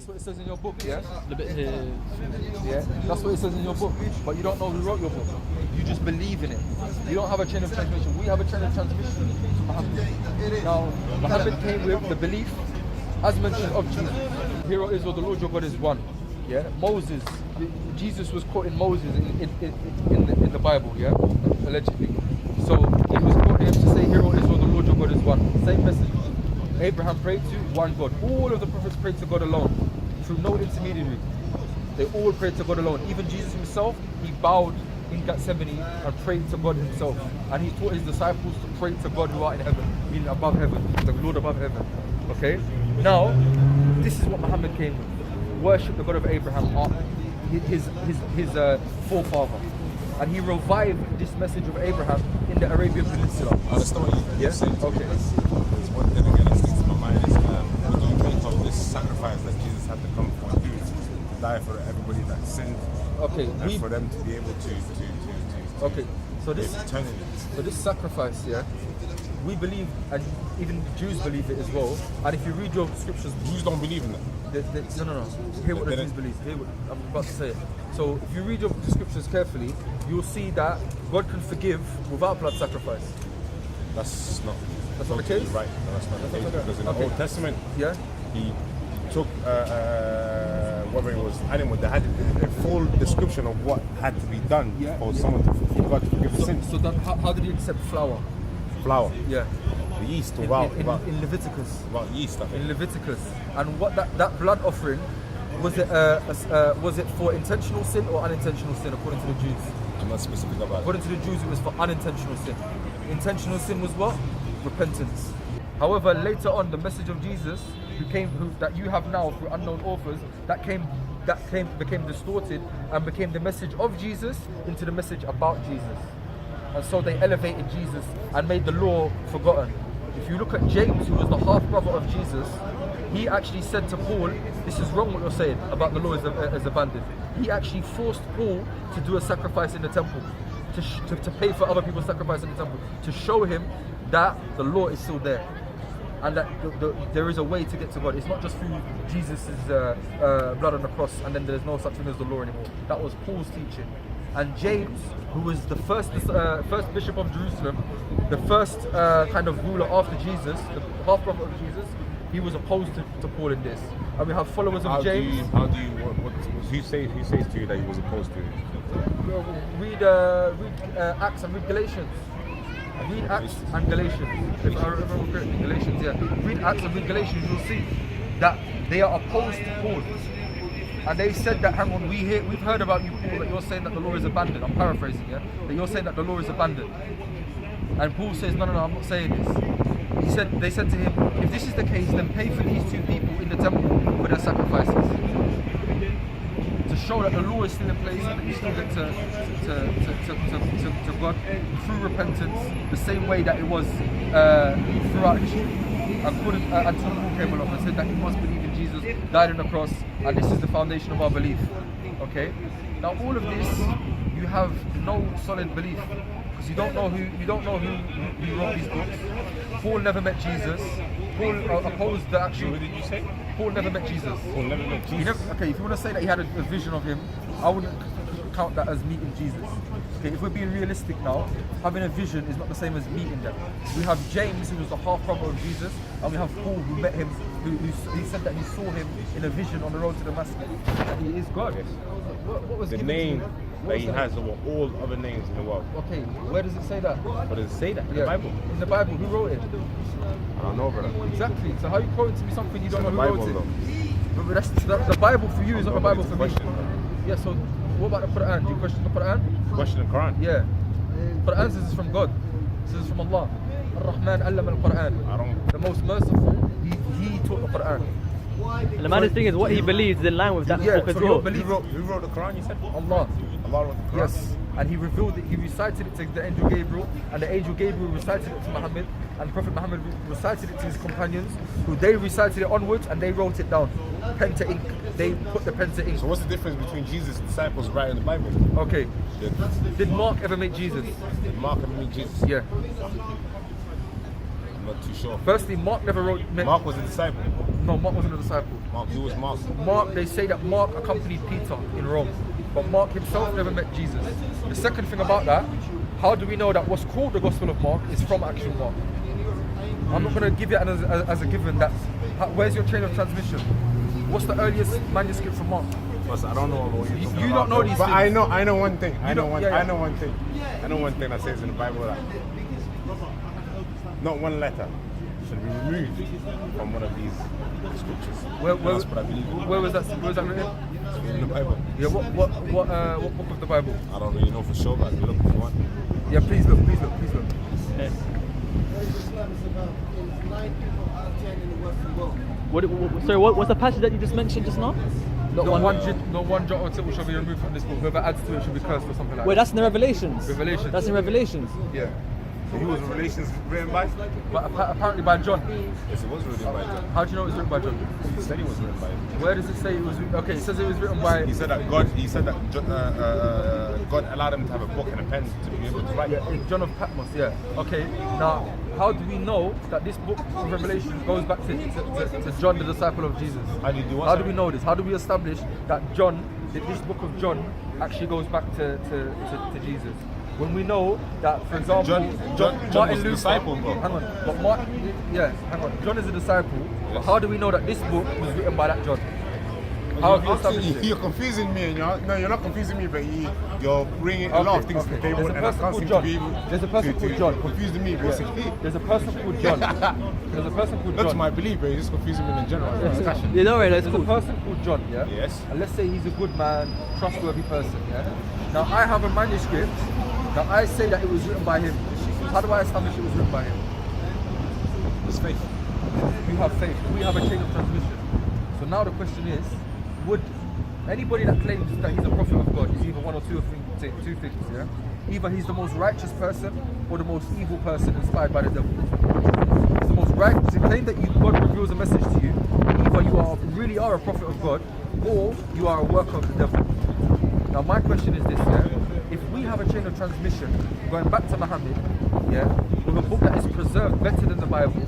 That's what it says in your book, yeah? The bit here. Yeah, that's what it says in your book. But you don't know who wrote your book. You just believe in it. You don't have a chain of transmission. We have a chain of transmission to Muhammad. Now, Muhammad came with the belief, as mentioned, of Jesus. Hear, O Israel, the Lord your God is one. Yeah, Moses, Jesus was quoting Moses in the Bible, yeah, allegedly. So he was quoting him to say, Hear, O Israel, the Lord your God is one. Same message. Abraham prayed to one God. All of the prophets prayed to God alone, through no intermediary. They all prayed to God alone. Even Jesus himself, he bowed in Gethsemane and prayed to God himself. And he taught his disciples to pray to God who art in heaven, meaning above heaven, the Lord above heaven. Okay? Now, this is what Muhammad came with. Worship the God of Abraham, his forefather. And he revived this message of Abraham in the Arabian Peninsula. I understand what you're saying. Okay. There's one thing again that sticks to my mind is when you think of this sacrifice that Jesus had to come for and do to die for everybody that sinned. Okay. And for them to be able to okay. So this eternity. So this sacrifice, yeah, we believe, and even Jews believe it as well. And if you read your scriptures, Jews don't believe in that. No. Hear what the Jews believe. Hear what I'm about to say. So if you read your scriptures carefully, you'll see that God can forgive without blood sacrifice. That's not the case? Right. No, that's not the case. Because in the Old Testament, yeah, he took whether it was animal, they had a full description of what had to be done for someone for God to forgive the sin. So then how did he accept flour? Flour. Yeah. The yeast, in Leviticus. About yeast, I think. In Leviticus. And what that blood offering, was it for intentional sin or unintentional sin according to the Jews? I'm not specific about it. According to the Jews, it was for unintentional sin. Intentional sin was what? Repentance. However, later on, the message of Jesus, that you have now through unknown authors, became distorted and became the message of Jesus into the message about Jesus. And so they elevated Jesus and made the law forgotten. If you look at James, who was the half-brother of Jesus, he actually said to Paul, this is wrong what you're saying about the law is abandoned. He actually forced Paul to do a sacrifice in the temple, to pay for other people's sacrifice in the temple, to show him that the law is still there. And that there is a way to get to God. It's not just through Jesus' blood on the cross and then there's no such thing as the law anymore. That was Paul's teaching. And James, who was the first bishop of Jerusalem, the first kind of ruler after Jesus, the half-brother of Jesus, he was opposed to Paul in this. And we have followers of James. Who says to you that he was opposed to it? Read Acts and read Galatians. Read Acts and Galatians. If I remember correctly, Galatians, yeah. Read Acts and read Galatians, you'll see that they are opposed to Paul. And they said that, hang on, we've heard about you, Paul, that you're saying that the law is abandoned. I'm paraphrasing, yeah? That you're saying that the law is abandoned. And Paul says, no, I'm not saying this. They said to him, if this is the case, then pay for these two people in the temple for their sacrifices. To show that the law is still in place and that you still get to God through repentance, the same way that it was throughout history. Until Paul came along and said that you must believe in Jesus, died on the cross, and this is the foundation of our belief. Okay? Now all of this, you have no solid belief. Because you don't know who wrote these books. Paul never met Jesus. Paul opposed the actual. What did you say? Paul never met Jesus. Paul never met Jesus. Okay, if you want to say that he had a vision of him, I wouldn't count that as meeting Jesus. Okay, if we're being realistic now, having a vision is not the same as meeting them. We have James, who was the half-brother of Jesus, and we have Paul, who met him, he said that he saw him in a vision on the road to Damascus, and he is God. Yes. What was the given name to him? that he has over all other names in the world. Okay, where does it say that? What does it say that? In the Bible? In the Bible, who wrote it? I don't know, brother. Exactly, so how are you quoting to me something you don't know who Bible, wrote it? though. But the Bible for you is not the Bible for me. Question. Yeah, so what about the Quran? Do you question the Quran? Question the Quran? Yeah. Quran says it's from God. It says it's from Allah. Ar-Rahman allama al-Quran. The most merciful, he taught the Quran. And the maddest thing is what he believes is in line with that book as well. Who wrote the Quran, you said? Allah. Allah wrote the Quran? Yes. And he revealed it, he recited it to the angel Gabriel, and the angel Gabriel recited it to Muhammad, and Prophet Muhammad recited it to his companions, who they recited it onwards and they wrote it down. Pen to ink. They put the pen to ink. So what's the difference between Jesus' disciples writing the Bible? Okay. Did Mark ever meet Jesus? Did Mark ever meet Jesus? Yeah. I'm not too sure. Firstly, Mark never wrote... Mark was a disciple. No, Mark wasn't a disciple. Mark, who was Mark? Mark, they say that Mark accompanied Peter in Rome, but Mark himself never met Jesus. The second thing about that, how do we know that what's called the Gospel of Mark is from actual Mark? I'm not going to give it as a given. Where's your chain of transmission? What's the earliest manuscript from Mark? Plus, I don't know what you're talking You about. don't know these but things. I know one thing. I know one thing. Yeah. I know one thing that says in the Bible that not one letter should be removed from one of these scriptures. That's what I believe. Where was that written? It's in the Bible. Yeah, what book of the Bible? I don't really know for sure, but I can look if you want. Yeah, please look. Okay. Sorry, what's the passage that you just mentioned just now? Not one jot or tittle shall be removed from this book. Whoever adds to it should be cursed or something like Wait, that. that's in the Revelations. Revelations. That's in Revelations. Yeah. So who was Revelations written by? But apparently by John. Yes, it was written by John. How do you know it was written by John? He said it was written by him. Where does it say it was written? Okay, it says it was written by... He said that God allowed him to have a book and a pen to be able to write. Yeah, John of Patmos, yeah. Okay, now, how do we know that this book of Revelation goes back to John, the disciple of Jesus? How do you do what? How do we know this? How do we establish that this book of John actually goes back to Jesus? When we know that, for example, John Martin was a Luther, disciple, bro. Hang on, but hang on. John is a disciple, but Yes. how do we know that this book was written by that John? How have you established it? You're confusing me, and you're not confusing me, but you're bringing a lot of things to the table, and I can't seem to be able There's a person called John. confuse me, basically. There's a person called John. There's a person called That's John. my belief, but you're just confusing me in general. Discussion. Yeah, no, that's There's a cool. person called John, yeah? Yes. And let's say he's a good man, trustworthy person, yeah? Now I have a manuscript. Now I say that it was written by him. How do I establish it was written by him? It's faith. You have faith. We have a chain of transmission. So now the question is, would anybody that claims that he's a prophet of God is either one or two things, yeah? Either he's the most righteous person or the most evil person inspired by the devil. He's the most righteous. To claim that God reveals a message to you, either you really are a prophet of God or you are a worker of the devil. Now my question is this, yeah? If we have a chain of transmission going back to Muhammad, yeah, with a book that is preserved better than the Bible,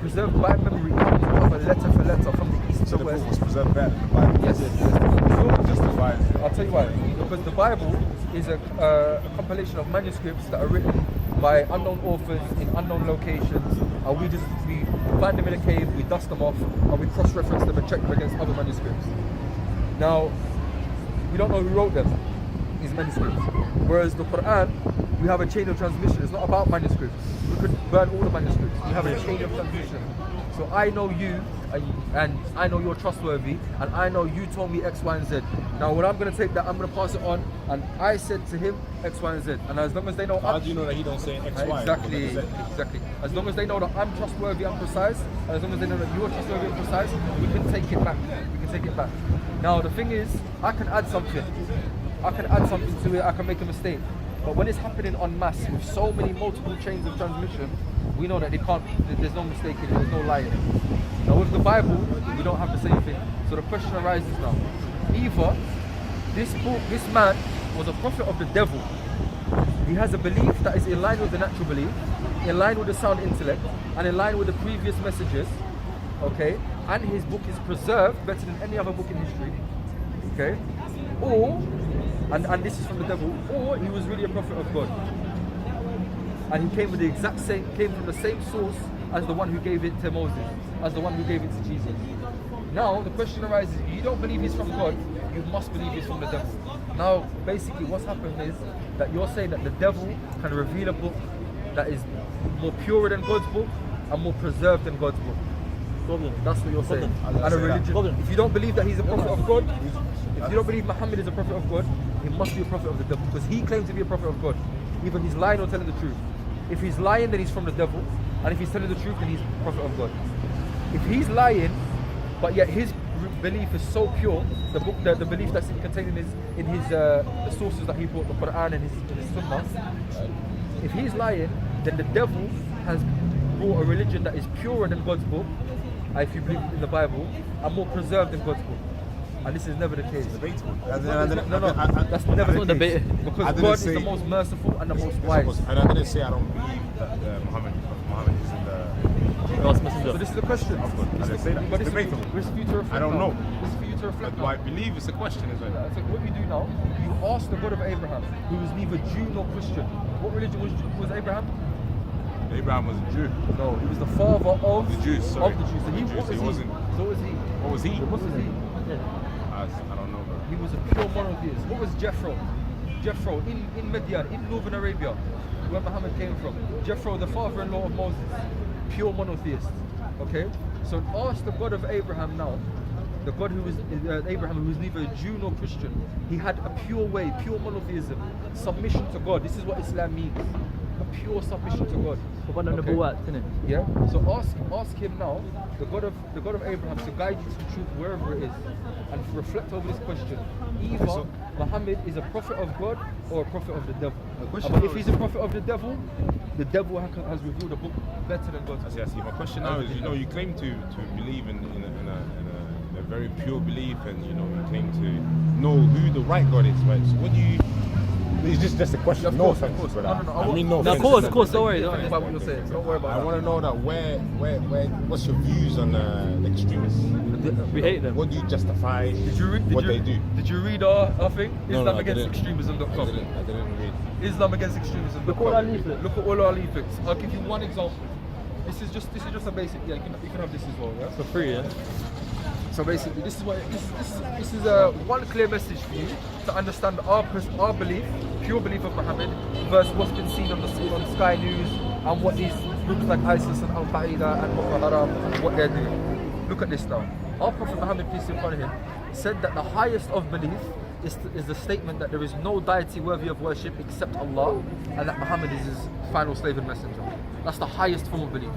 preserved by memory, cover letter for letter from the east So to the west. book was preserved better than the Bible. Yes. Justified. I'll tell you why. Because the Bible is a compilation of manuscripts that are written by unknown authors in unknown locations, and we find them in a cave, we dust them off, and we cross-reference them and check them against other manuscripts. Now, we don't know who wrote them, these manuscripts. Whereas the Quran, we have a chain of transmission. It's not about manuscripts. We could burn all the manuscripts. We have a chain of transmission. So I know you, and I know you're trustworthy, and I know you told me X, Y, and Z. Now when I'm going to take that, I'm going to pass it on, and I said to him X, Y, and Z. And as long as they know... How do you know that he don't say X, Y? Exactly. As long as they know that I'm trustworthy and precise, and as long as they know that you're trustworthy and precise, we can take it back. Now the thing is, I can add something to it, I can make a mistake. But when it's happening en masse with so many multiple chains of transmission, we know that there's no mistake in it, there's no lying. Now with the Bible, we don't have the same thing. So the question arises now. Either this man was a prophet of the devil. He has a belief that is in line with the natural belief, in line with the sound intellect, and in line with the previous messages, okay? And his book is preserved better than any other book in history, okay? Or, and this is from the devil, or he was really a prophet of God. And he came from the same source as the one who gave it to Moses, as the one who gave it to Jesus. Now, the question arises, you don't believe he's from God, you must believe he's from the devil. Now, basically what's happened is that you're saying that the devil can reveal a book that is more pure than God's book and more preserved than God's book. That's what you're saying. And a religion. If you don't believe that he's a prophet of God, if you don't believe Muhammad is a prophet of God, he must be a prophet of the devil, because he claims to be a prophet of God. Either he's lying or telling the truth. If he's lying, then he's from the devil, and if he's telling the truth, then he's a prophet of God. If he's lying, but yet his belief is so pure, the belief that's contained in his the sources that he brought, the Quran and his Sunnah. If he's lying, then the devil has brought a religion that is purer than God's book, if you believe in the Bible, and more preserved than God's book. And this is never the case. Debatable. That's never the case. Because God is the most merciful and the most wise. And I didn't say I don't believe that Muhammad is in the God's messenger. So this is the question. Of course, I didn't say that. But It's this is debatable. for you to reflect I don't now. know. This is for you to reflect But do now. I believe it's a question, is it? So what you do now, you ask the God of Abraham, who was neither Jew nor Christian. What religion was Abraham? Abraham was a Jew. No, he was the father of The Jews, sorry. Of the Jews. So The he, Jews, what was he he? wasn't- So what was he? What was he? What was he? I don't know, bro. He was a pure monotheist. What was Jethro? Jethro in Midian, in northern Arabia, where Muhammad came from. Jethro, the father-in-law of Moses, pure monotheist. Okay, so ask the God of Abraham now. The God who was Abraham, who was neither a Jew nor Christian. He had a pure way, pure monotheism, submission to God. This is what Islam means. A pure submission to God. One of the buwat, isn't it? Yeah. So ask him now, the God of Abraham, to guide you to the truth wherever it is, and reflect over this question. Either Muhammad is a prophet of God or a prophet of the devil. But if he's a prophet of the devil has revealed a book better than God. I see. My question now is, you claim to believe in a very pure belief, and you claim to know who the right God is, right? So what do you? It's just a question. Yeah, of no course, offense, of course. brother. No, I mean, no No, offense. of course, don't worry. Don't worry about what you're saying. Don't worry about I that. want to know that where, what's your views on the extremists? We hate them. What do you justify? Did they do? Did you read our thing? No, I didn't. IslamAgainstExtremism.com. I didn't read. IslamAgainstExtremism.com. Look at all our leaflets. Look at all our leaflets. I'll give you one example. This is just a basic. Yeah, you can have this as well. Yeah. For free, yeah? So basically, this is one clear message for you to understand our belief, pure belief of Muhammad, versus what's been seen on Sky News and what these groups like ISIS and Al Qaeda and Boko Haram, what they're doing. Look at this now. Our Prophet Muhammad, peace be upon him, said that the highest of belief is the statement that there is no deity worthy of worship except Allah, and that Muhammad is his final slave and messenger. That's the highest form of belief.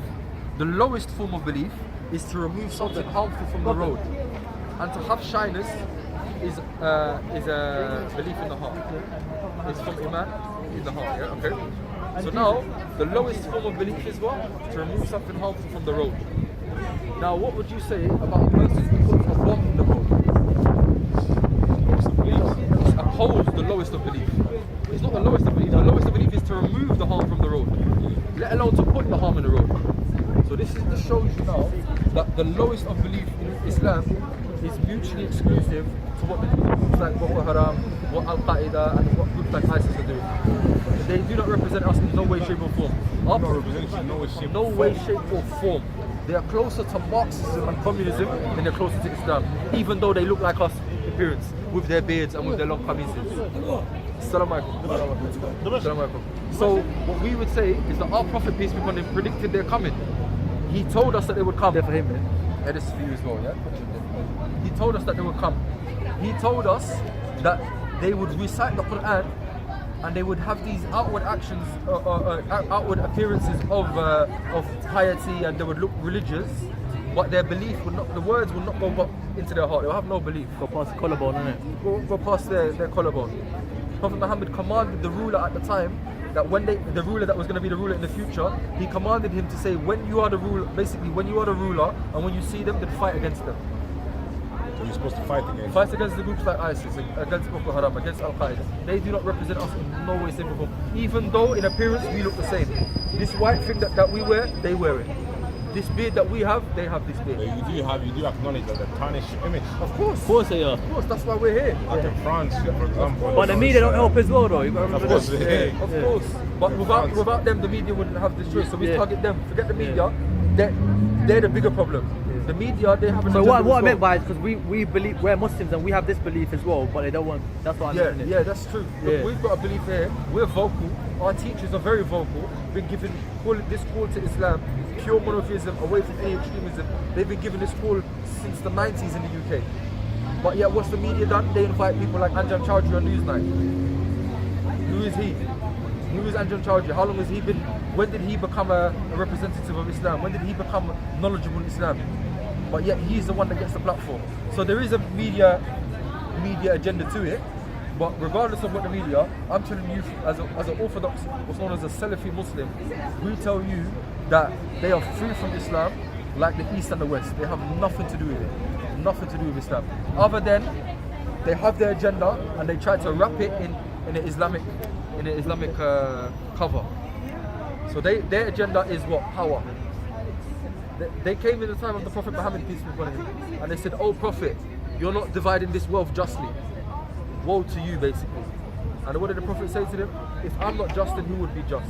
The lowest form of belief is to remove something harmful from the road, and to have shyness is a belief in the heart. It's from Iman in the heart. Yeah, okay. So now the lowest form of belief is what? To remove something harmful from the road. Now, what would you say about a person who puts a bomb in the road? Upholds the lowest of belief. It's not the lowest of belief. The lowest of belief is to remove the harm from the road, let alone to put the harm in the road. So this shows you now that the lowest of belief in Islam is mutually exclusive to what the groups like Boko Haram, what Al Qaeda, and what groups like ISIS are doing. They do not represent us in no way, shape, or form. Not representation in no way, shape, No way, shape, or form. They are closer to Marxism and communism than they're closer to Islam, even though they look like us in appearance, with their beards and with their long qamises. Assalamu alaikum. Assalamu alaikum. So what we would say is that our Prophet, peace be upon him, predicted their coming. He told us that they would come. They're for him, yeah? Yeah, this is for you as well, yeah? He told us that they would come. He told us that they would recite the Quran and they would have these outward actions, outward appearances of piety, and they would look religious, but their belief would not, the words would not go into their heart. They will have no belief. Go past the collarbone, innit? Go past their collarbone. Prophet Muhammad commanded the ruler at the time that the ruler that was going to be the ruler in the future, he commanded him to say, when you are the ruler, basically when you are the ruler and when you see them, then fight against them. So you're supposed to fight against. Fight against the groups like ISIS, against Boko Haram, against Al Qaeda. They do not represent us in no way, shape, or form. Even though in appearance we look the same. This white thing that we wear, they wear it. This beard that we have, they have this beard. You do acknowledge that the tarnished image. Of course. Of course they are. Of course, that's why we're here. Like in France, for example. But the media don't help as well, though. You gotta remember Of course, that. Of course. But without them, the media wouldn't have this choice. So we target them. Forget the media. They're the bigger problem. The media, they have an So agenda what I as meant well. by it, because we believe, we're Muslims and we have this belief as well, but they don't want, that's what I meant. innit? Yeah, that's true. Look, Yeah. we've got a belief here. We're vocal. Our teachers are very vocal. Been given this call to Islam, pure monotheism, away from any extremism. They've been given this call since the 90s in the UK. But yet, what's the media done? They invite people like Anjan Chowdhury on Newsnight. Who is he? Who is Anjan Chowdhury? How long has he been? When did he become a representative of Islam? When did he become knowledgeable in Islam? But yet he's the one that gets the platform. So there is a media agenda to it. But regardless of what the media, I'm telling you, as an orthodox, what's known as a Salafi Muslim, we tell you that they are free from Islam, like the East and the West. They have nothing to do with it, nothing to do with Islam, other than they have their agenda and they try to wrap it in an Islamic cover. So their agenda is what? Power. They came in the time of the Prophet Muhammad, peace be upon him, and they said, "Oh Prophet, you're not dividing this wealth justly. Woe to you," basically. And what did the Prophet say to them? "If I'm not just, then who would be just?"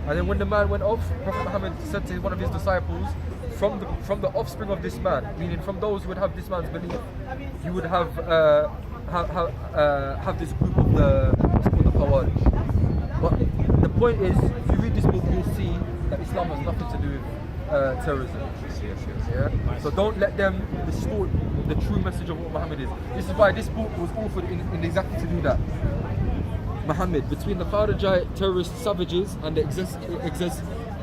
And then when the man went off, Prophet Muhammad said to one of his disciples, from the offspring of this man, meaning from those who would have this man's belief, you would have this group of the Khawarij. But the point is, if you read this book, you'll see that Islam has nothing to do with terrorism. Yes. Yeah? Nice. So don't let them distort the true message of what Muhammad is. This is why this book was authored in exactly to do that. Muhammad, between the Khawarijite terrorist savages and the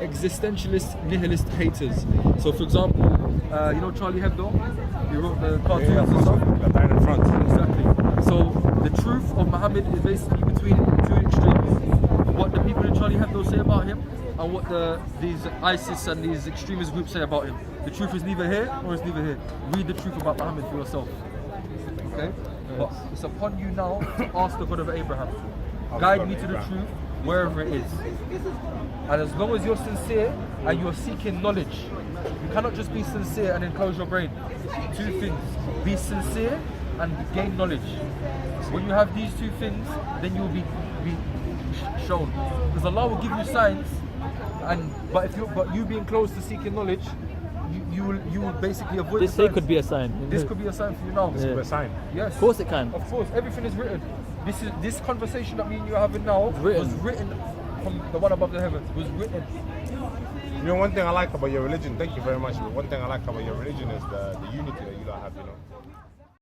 existentialist nihilist haters. So for example, you know Charlie Hebdo? He wrote the cartoons and stuff. The line in front. Exactly. So the truth of Muhammad is basically between two extremes. What the people in Charlie Hebdo say about him and what these ISIS and these extremist groups say about him. The truth is neither here nor is neither here. Read the truth about Muhammad for yourself. Okay? But it's upon you now to ask the God of Abraham. Guide me to the truth wherever it is. And as long as you're sincere and you're seeking knowledge, you cannot just be sincere and then close your brain. Two things. Be sincere and gain knowledge. When you have these two things, then you will be shown. Because Allah will give you signs, but you being close to seeking knowledge, you will basically avoid This the signs. could be a sign. This could be a sign for you now. This is a sign. Yes. Of course it can. Of course, everything is written. This conversation that me and you are having now was written from the one above the heavens. Was written. You know, one thing I like about your religion, thank you very much, but one thing I like about your religion is the unity that you lot have, you know.